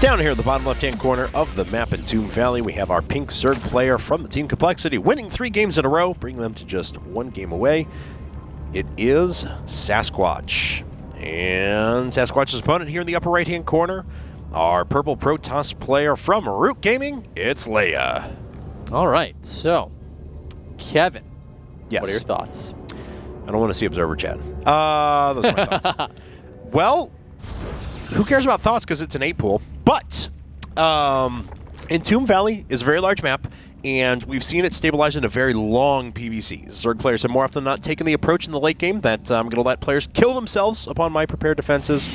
Down here at the bottom left-hand corner of the map in Tomb Valley, we have our pink Zerg player from the Team Complexity, winning 3 games in a row, bringing them to just 1 game away. It is Sasquatch. And Sasquatch's opponent here in the upper right-hand corner, our purple Protoss player from Root Gaming, it's Leia. All right, so, Kevin, yes. What are your thoughts? I don't want to see Observer chat. Those are my thoughts. Well, who cares about thoughts because it's an 8 pool, but in Tomb Valley is a very large map, and we've seen it stabilize into very long PVCs. Zerg players have more often than not taken the approach in the late game that I'm going to let players kill themselves upon my prepared defenses.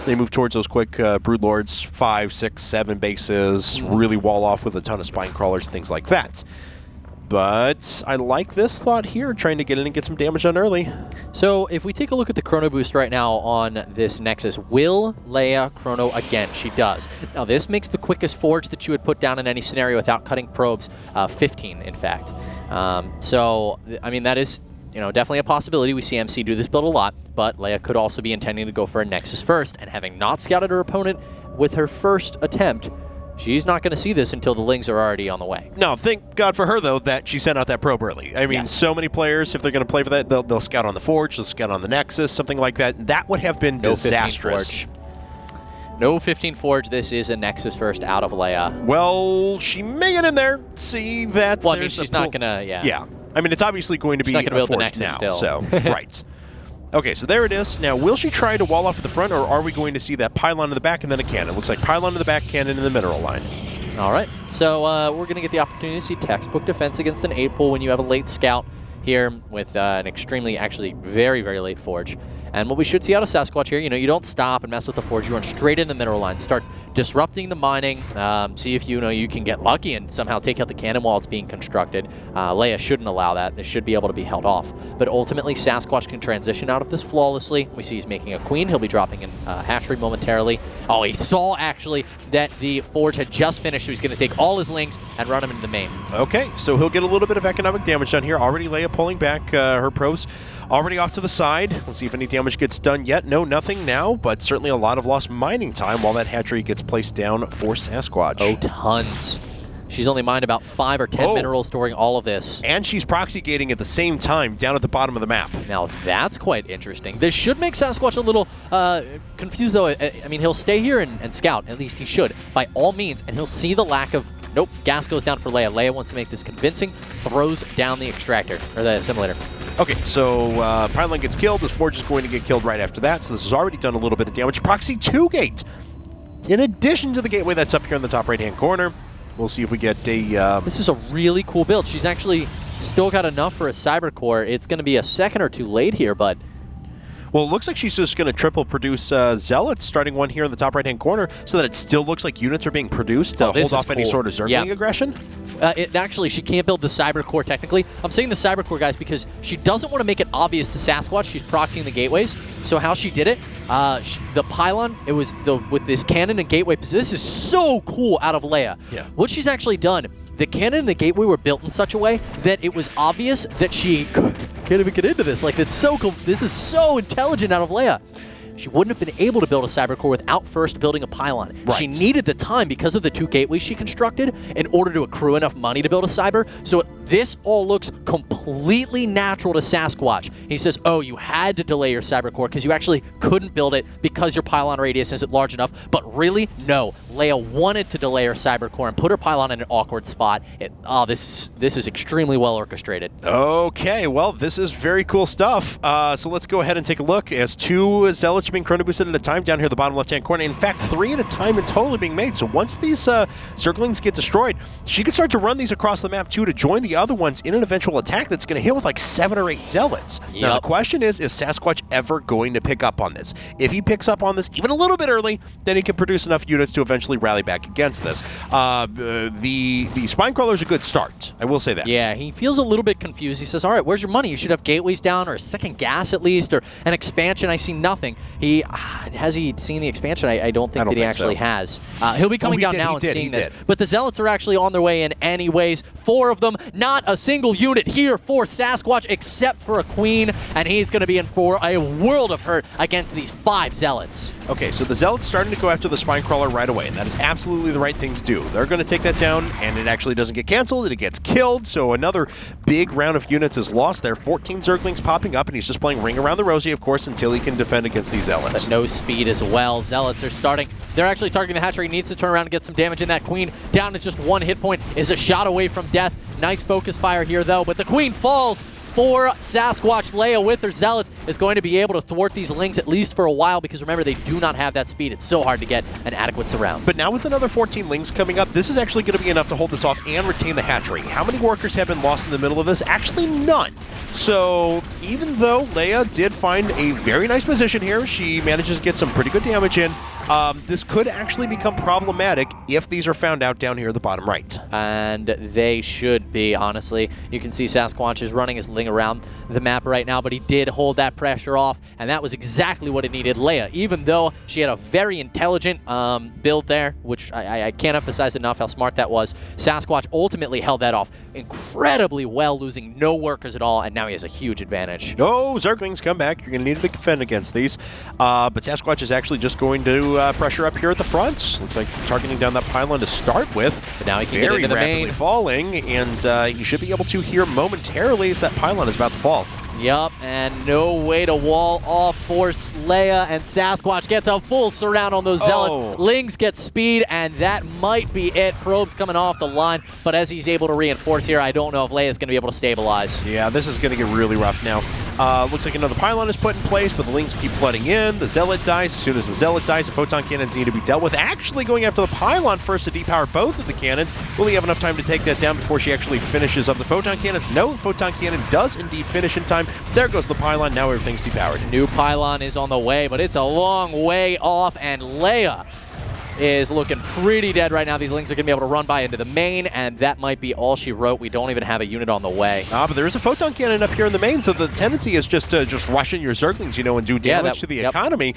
They move towards those quick Brood Lords, 5, 6, 7 bases, really wall off with a ton of Spine Crawlers, things like that. But I like this thought here, trying to get in and get some damage done early. So if we take a look at the Chrono Boost right now on this Nexus, will Leia Chrono again? She does. Now this makes the quickest forge that you would put down in any scenario without cutting probes 15, in fact. So, I mean, that is definitely a possibility. We see MC do this build a lot, but Leia could also be intending to go for a Nexus first, and having not scouted her opponent with her first attempt, she's not going to see this until the Lings are already on the way. No, thank God for her, though, that she sent out that probe early. I mean, so many players, if they're going to play for that, they'll scout on the Forge, they'll scout on the Nexus, something like that. That would have been disastrous. 15 Forge. No 15 Forge. This is a Nexus first out of Leia. Well, she may get in there, see that. Well, I mean, she's not going to, Yeah. I mean, it's obviously going to be a Forge now, still. So, right. Okay, so there it is. Now, will she try to wall off at the front, or are we going to see that pylon in the back and then a cannon? Looks like pylon in the back, cannon in the mineral line. All right, so we're going to get the opportunity to see textbook defense against an 8 pool when you have a late scout here with an extremely, actually very, very late forge. And what we should see out of Sasquatch here, you don't stop and mess with the forge. You run straight in the mineral line, start disrupting the mining, see if you can get lucky and somehow take out the cannon while it's being constructed. Leia shouldn't allow that. This should be able to be held off. But ultimately, Sasquatch can transition out of this flawlessly. We see he's making a queen. He'll be dropping in hatchery momentarily. Oh, he saw, actually, that the forge had just finished. So he's going to take all his lings and run them into the main. Okay, so he'll get a little bit of economic damage done here. Already Leia pulling back her probes. Already off to the side. Let's see if any damage gets done yet. No, nothing now, but certainly a lot of lost mining time while that hatchery gets placed down for Sasquatch. Oh, tons. She's only mined about 5 or 10 minerals during all of this. And she's proxy gating at the same time down at the bottom of the map. Now, that's quite interesting. This should make Sasquatch a little confused, though. I mean, he'll stay here and scout. At least he should, by all means. And he'll see the lack of... Nope, gas goes down for Leia. Leia wants to make this convincing, throws down the extractor, or the assimilator. Okay, so Pylon gets killed. This Forge is going to get killed right after that, so this has already done a little bit of damage. Proxy 2 gate, in addition to the gateway that's up here in the top right-hand corner. We'll see if we get a... This is a really cool build. She's actually still got enough for a Cyber Core. It's going to be a second or two late here, but... Well, it looks like she's just going to triple produce Zealots, starting one here in the top right-hand corner, so that it still looks like units are being produced to hold off any sort of Zergling aggression. Actually, she can't build the Cyber Core technically. I'm saying the Cyber Core, guys, because she doesn't want to make it obvious to Sasquatch she's proxying the gateways. So how she did it, the pylon, it was with this cannon and gateway. This is so cool out of Leia. Yeah. What she's actually done, the cannon and the gateway were built in such a way that it was obvious that she can't even get into this. Like, it's so cool. This is so intelligent out of Leia. She wouldn't have been able to build a Cyber Core without first building a pylon. Right. She needed the time because of the 2 gateways she constructed in order to accrue enough money to build a Cyber. So this all looks completely natural to Sasquatch. He says, oh, you had to delay your Cyber Core because you actually couldn't build it because your pylon radius isn't large enough. But really, no. Leia wanted to delay her Cyber Core and put her pylon in an awkward spot. This is extremely well orchestrated. Okay, well, this is very cool stuff. So let's go ahead and take a look as 2 Zealots are being chrono boosted at a time down here at the bottom left-hand corner. In fact, 3 at a time in total being made. So once these Zerglings get destroyed, she can start to run these across the map too to join the other ones in an eventual attack that's going to hit with like 7 or 8 Zealots. Yep. Now the question is Sasquatch ever going to pick up on this? If he picks up on this even a little bit early, then he can produce enough units to eventually rally back against this. The Spine Crawler is a good start. I will say that. Yeah, he feels a little bit confused. He says, all right, where's your money? You should have gateways down or a second gas at least or an expansion. I see nothing. Has he seen the expansion? I don't think that he actually has. He'll be coming down now and seeing this. But the Zealots are actually on their way in anyways. 4 of them, 9 not a single unit here for Sasquatch except for a queen, and he's going to be in for a world of hurt against these 5 Zealots. Okay, so the Zealot's starting to go after the Spine Crawler right away, and that is absolutely the right thing to do. They're going to take that down, and it actually doesn't get canceled, and it gets killed, so another big round of units is lost there. 14 Zerglings popping up, and he's just playing Ring Around the Rosie, of course, until he can defend against these Zealots. But no speed as well. Zealots are starting. They're actually targeting the hatchery. He needs to turn around and get some damage in. That queen down to just 1 hit point is a shot away from death. Nice focus fire here, though, but the queen falls for Sasquatch. Leia with her Zealots is going to be able to thwart these Lings at least for a while, because remember, they do not have that speed. It's so hard to get an adequate surround. But now with another 14 Lings coming up, this is actually going to be enough to hold this off and retain the hatchery. How many workers have been lost in the middle of this? Actually, none. So even though Leia did find a very nice position here, she manages to get some pretty good damage in. This could actually become problematic if these are found out down here at the bottom right. And they should be, honestly. You can see Sasquatch is running his Ling around the map right now, but he did hold that pressure off, and that was exactly what it needed. Leia, even though she had a very intelligent build there, which I can't emphasize enough how smart that was, Sasquatch ultimately held that off incredibly well, losing no workers at all, and now he has a huge advantage. Oh, Zerglings, come back. You're going to need to defend against these. But Sasquatch is actually just going to pressure up here at the front. Looks like targeting down that pylon to start with. But now he can very get into the rapidly main. falling, and he should be able to hear momentarily as that pylon is about to fall. Yup, and no way to wall off for Leia, and Sasquatch gets a full surround on those Zealots. Lings get speed, and that might be it. Probes coming off the line, but as he's able to reinforce here, I don't know if Leia's going to be able to stabilize. Yeah, this is going to get really rough now. Looks like another pylon is put in place, but the Lings keep flooding in. The Zealot dies. As soon as the Zealot dies, the photon cannons need to be dealt with. Actually going after the pylon first to depower both of the cannons. Will he have enough time to take that down before she actually finishes up the photon cannons? No, the photon cannon does indeed finish in time. There goes the pylon. Now everything's depowered. New pylon is on the way, but it's a long way off, and Leia is looking pretty dead right now. These Lings are going to be able to run by into the main, and that might be all she wrote. We don't even have a unit on the way. But there is a photon cannon up here in the main, so the tendency is just to rush in your Zerglings, you know, and do damage to the economy.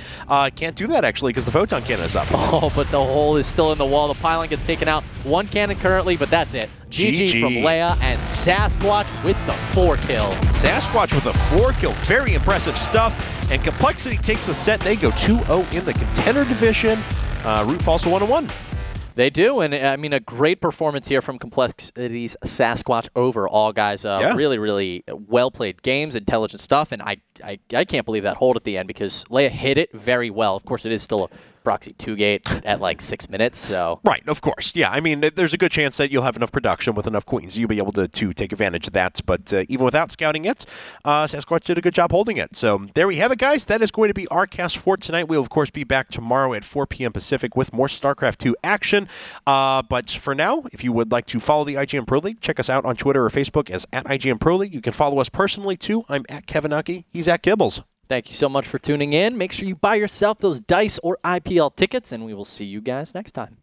Can't do that, actually, because the photon cannon is up. Oh, but the hole is still in the wall. The pylon gets taken out. 1 cannon currently, but that's it. GG from Leia, and Sasquatch with the 4 kill. Sasquatch with a 4 kill. Very impressive stuff. And Complexity takes the set. They go 2-0 in the contender division. Root falls to 1-1. They do, and I mean, a great performance here from Complexity's Sasquatch overall, guys. Really, really well-played games, intelligent stuff, and I can't believe that hold at the end, because Leia hit it very well. Of course, it is still a proxy 2-gate at like 6 minutes, so... Right, of course. Yeah, I mean, there's a good chance that you'll have enough production with enough queens. You'll be able to take advantage of that, but even without scouting it, Sasquatch did a good job holding it. So there we have it, guys. That is going to be our cast for tonight. We'll, of course, be back tomorrow at 4 p.m. Pacific with more StarCraft 2 action. But for now, if you would like to follow the IGN Pro League, check us out on Twitter or Facebook as @IGNProLeague. You can follow us personally, too. I'm @Kevinaki. He's @Kibbles. Thank you so much for tuning in. Make sure you buy yourself those dice or IPL tickets, and we will see you guys next time.